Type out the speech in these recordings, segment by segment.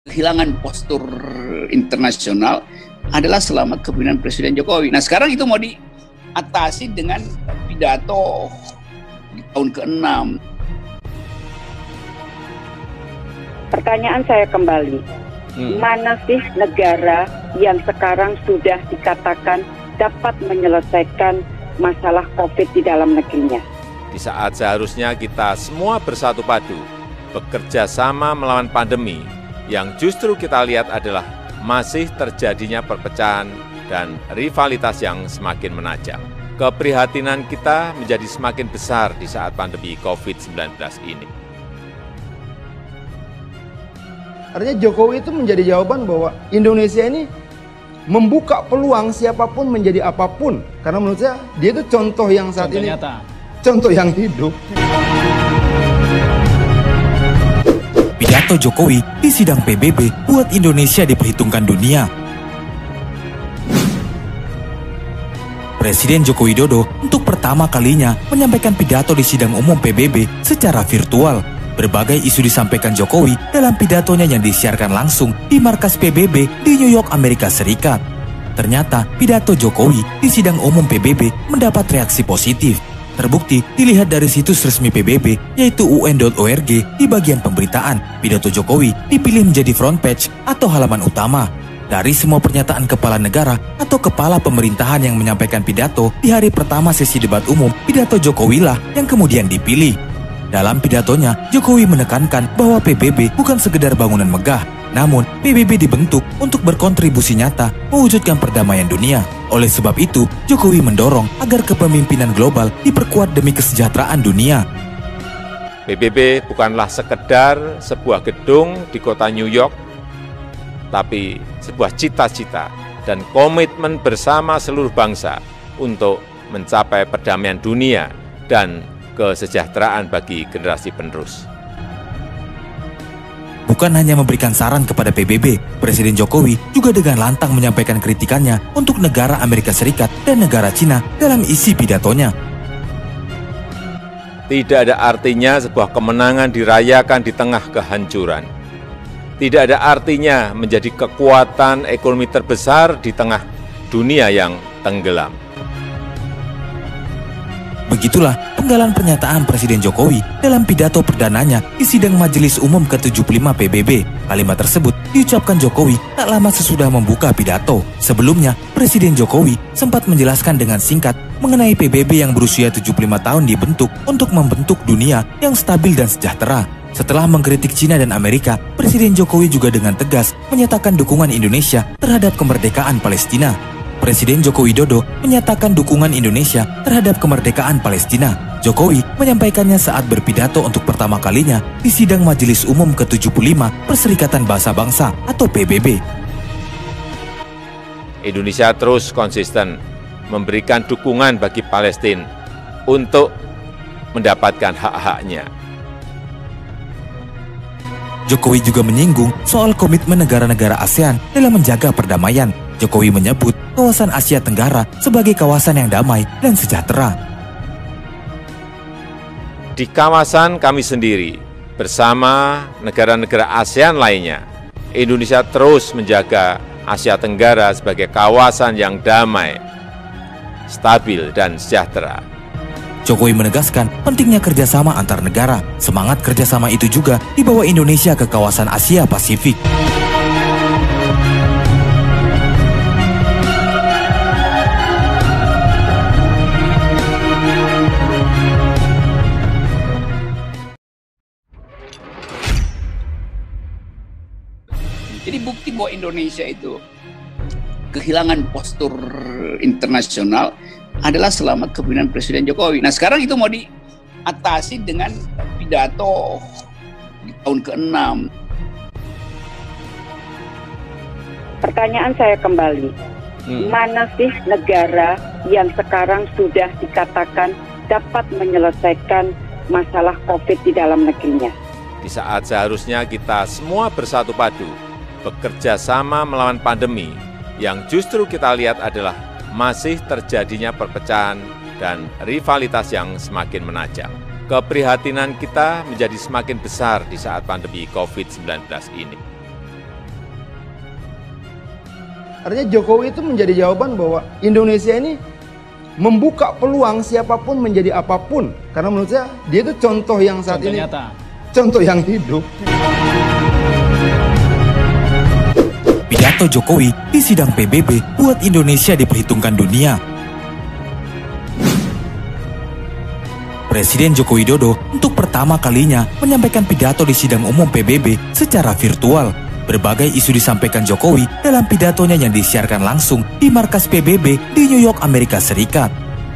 kehilangan postur internasional adalah selama kepemimpinan Presiden Jokowi. Nah sekarang itu mau diatasi dengan pidato di tahun ke-6. Pertanyaan saya kembali, mana sih negara yang sekarang sudah dikatakan dapat menyelesaikan masalah COVID di dalam negerinya? Di saat seharusnya kita semua bersatu padu, bekerja sama melawan pandemi, yang justru kita lihat adalah masih terjadinya perpecahan dan rivalitas yang semakin menajam. Keprihatinan kita menjadi semakin besar di saat pandemi COVID-19 ini. Artinya Jokowi itu menjadi jawaban bahwa Indonesia ini membuka peluang siapapun menjadi apapun. Karena menurut saya dia itu contoh yang saat ini contoh yang hidup. Pidato Jokowi di sidang PBB buat Indonesia diperhitungkan dunia. Presiden Joko Widodo untuk pertama kalinya menyampaikan pidato di sidang umum PBB secara virtual. Berbagai isu disampaikan Jokowi dalam pidatonya yang disiarkan langsung di markas PBB di New York, Amerika Serikat. Ternyata pidato Jokowi di sidang umum PBB mendapat reaksi positif. Terbukti dilihat dari situs resmi PBB yaitu un.org di bagian pemberitaan. Pidato Jokowi dipilih menjadi front page atau halaman utama. Dari semua pernyataan kepala negara atau kepala pemerintahan yang menyampaikan pidato di hari pertama sesi debat umum, pidato Jokowi lah yang kemudian dipilih. Dalam pidatonya, Jokowi menekankan bahwa PBB bukan sekedar bangunan megah, namun PBB dibentuk untuk berkontribusi nyata mewujudkan perdamaian dunia. Oleh sebab itu, Jokowi mendorong agar kepemimpinan global diperkuat demi kesejahteraan dunia. PBB bukanlah sekedar sebuah gedung di kota New York, tapi sebuah cita-cita dan komitmen bersama seluruh bangsa untuk mencapai perdamaian dunia dan kesejahteraan bagi generasi penerus. Bukan hanya memberikan saran kepada PBB, Presiden Jokowi juga dengan lantang menyampaikan kritikannya untuk negara Amerika Serikat dan negara Cina dalam isi pidatonya. Tidak ada artinya sebuah kemenangan dirayakan di tengah kehancuran. Tidak ada artinya menjadi kekuatan ekonomi terbesar di tengah dunia yang tenggelam. Begitulah penggalan pernyataan Presiden Jokowi dalam pidato perdananya di sidang Majelis Umum ke-75 PBB. Kalimat tersebut diucapkan Jokowi tak lama sesudah membuka pidato. Sebelumnya, Presiden Jokowi sempat menjelaskan dengan singkat mengenai PBB yang berusia 75 tahun dibentuk untuk membentuk dunia yang stabil dan sejahtera. Setelah mengkritik Cina dan Amerika, Presiden Jokowi juga dengan tegas menyatakan dukungan Indonesia terhadap kemerdekaan Palestina. Presiden Joko Widodo menyatakan dukungan Indonesia terhadap kemerdekaan Palestina. Jokowi menyampaikannya saat berpidato untuk pertama kalinya di sidang Majelis Umum ke-75 Perserikatan Bangsa-Bangsa atau PBB. Indonesia terus konsisten memberikan dukungan bagi Palestina untuk mendapatkan hak-haknya. Jokowi juga menyinggung soal komitmen negara-negara ASEAN dalam menjaga perdamaian. Jokowi menyebut kawasan Asia Tenggara sebagai kawasan yang damai dan sejahtera. Di kawasan kami sendiri, bersama negara-negara ASEAN lainnya, Indonesia terus menjaga Asia Tenggara sebagai kawasan yang damai, stabil, dan sejahtera. Jokowi menegaskan pentingnya kerjasama antar negara. Semangat kerjasama itu juga dibawa Indonesia ke kawasan Asia Pasifik. Jadi bukti bahwa Indonesia itu kehilangan postur internasional adalah selama kepemimpinan Presiden Jokowi. Nah sekarang itu mau diatasi dengan pidato di tahun ke-6. Pertanyaan saya kembali, mana sih negara yang sekarang sudah dikatakan dapat menyelesaikan masalah COVID di dalam negerinya? Di saat seharusnya kita semua bersatu padu, bekerja sama melawan pandemi, yang justru kita lihat adalah masih terjadinya perpecahan dan rivalitas yang semakin menajam. Keprihatinan kita menjadi semakin besar di saat pandemi COVID-19 ini. Artinya Jokowi itu menjadi jawaban bahwa Indonesia ini membuka peluang siapapun menjadi apapun. Karena menurut saya dia itu contoh yang saat ini nyata. Contoh yang hidup. Pidato Jokowi di sidang PBB buat Indonesia diperhitungkan dunia. Presiden Joko Widodo untuk pertama kalinya menyampaikan pidato di sidang umum PBB secara virtual. Berbagai isu disampaikan Jokowi dalam pidatonya yang disiarkan langsung di markas PBB di New York, Amerika Serikat.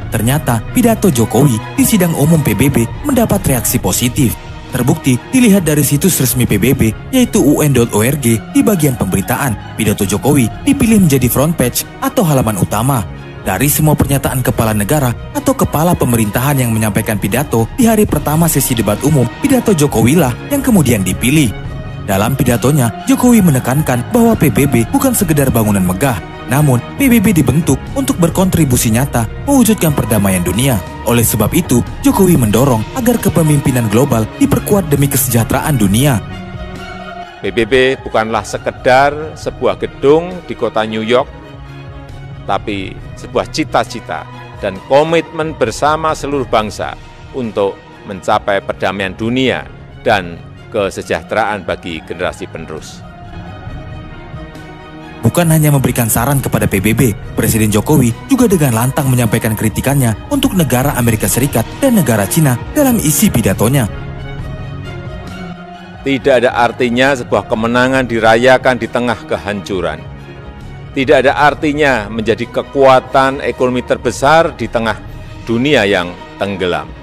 Ternyata pidato Jokowi di sidang umum PBB mendapat reaksi positif. Terbukti dilihat dari situs resmi PBB yaitu un.org di bagian pemberitaan. Pidato Jokowi dipilih menjadi front page atau halaman utama. Dari semua pernyataan kepala negara atau kepala pemerintahan yang menyampaikan pidato di hari pertama sesi debat umum, pidato Jokowi lah yang kemudian dipilih. Dalam pidatonya, Jokowi menekankan bahwa PBB bukan sekedar bangunan megah, namun PBB dibentuk untuk berkontribusi nyata mewujudkan perdamaian dunia. Oleh sebab itu, Jokowi mendorong agar kepemimpinan global diperkuat demi kesejahteraan dunia. PBB bukanlah sekedar sebuah gedung di kota New York, tapi sebuah cita-cita dan komitmen bersama seluruh bangsa untuk mencapai perdamaian dunia dan kesejahteraan bagi generasi penerus. Bukan hanya memberikan saran kepada PBB, Presiden Jokowi juga dengan lantang menyampaikan kritikannya untuk negara Amerika Serikat dan negara Cina dalam isi pidatonya. Tidak ada artinya sebuah kemenangan dirayakan di tengah kehancuran. Tidak ada artinya menjadi kekuatan ekonomi terbesar di tengah dunia yang tenggelam.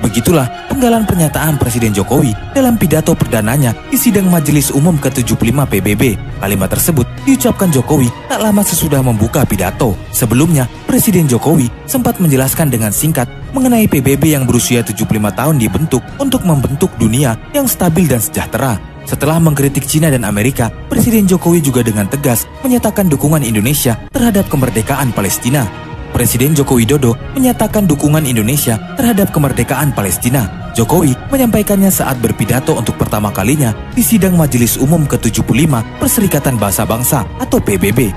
Begitulah penggalan pernyataan Presiden Jokowi dalam pidato perdananya di sidang Majelis Umum ke-75 PBB. Kalimat tersebut diucapkan Jokowi tak lama sesudah membuka pidato. Sebelumnya, Presiden Jokowi sempat menjelaskan dengan singkat mengenai PBB yang berusia 75 tahun dibentuk untuk membentuk dunia yang stabil dan sejahtera. Setelah mengkritik Cina dan Amerika, Presiden Jokowi juga dengan tegas menyatakan dukungan Indonesia terhadap kemerdekaan Palestina. Presiden Joko Widodo menyatakan dukungan Indonesia terhadap kemerdekaan Palestina. Jokowi menyampaikannya saat berpidato untuk pertama kalinya di sidang Majelis Umum ke-75 Perserikatan Bangsa-Bangsa atau PBB.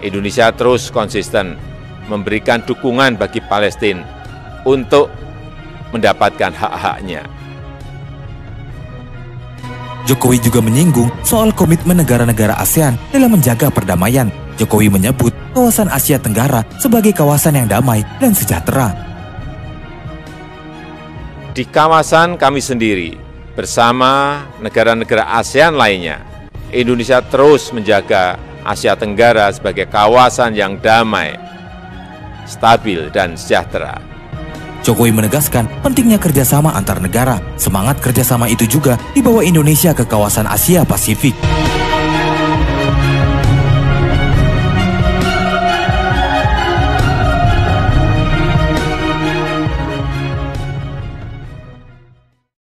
Indonesia terus konsisten memberikan dukungan bagi Palestina untuk mendapatkan hak-haknya. Jokowi juga menyinggung soal komitmen negara-negara ASEAN dalam menjaga perdamaian. Jokowi menyebut kawasan Asia Tenggara sebagai kawasan yang damai dan sejahtera. Di kawasan kami sendiri, bersama negara-negara ASEAN lainnya, Indonesia terus menjaga Asia Tenggara sebagai kawasan yang damai, stabil, dan sejahtera. Jokowi menegaskan pentingnya kerjasama antar negara. Semangat kerjasama itu juga dibawa Indonesia ke kawasan Asia Pasifik.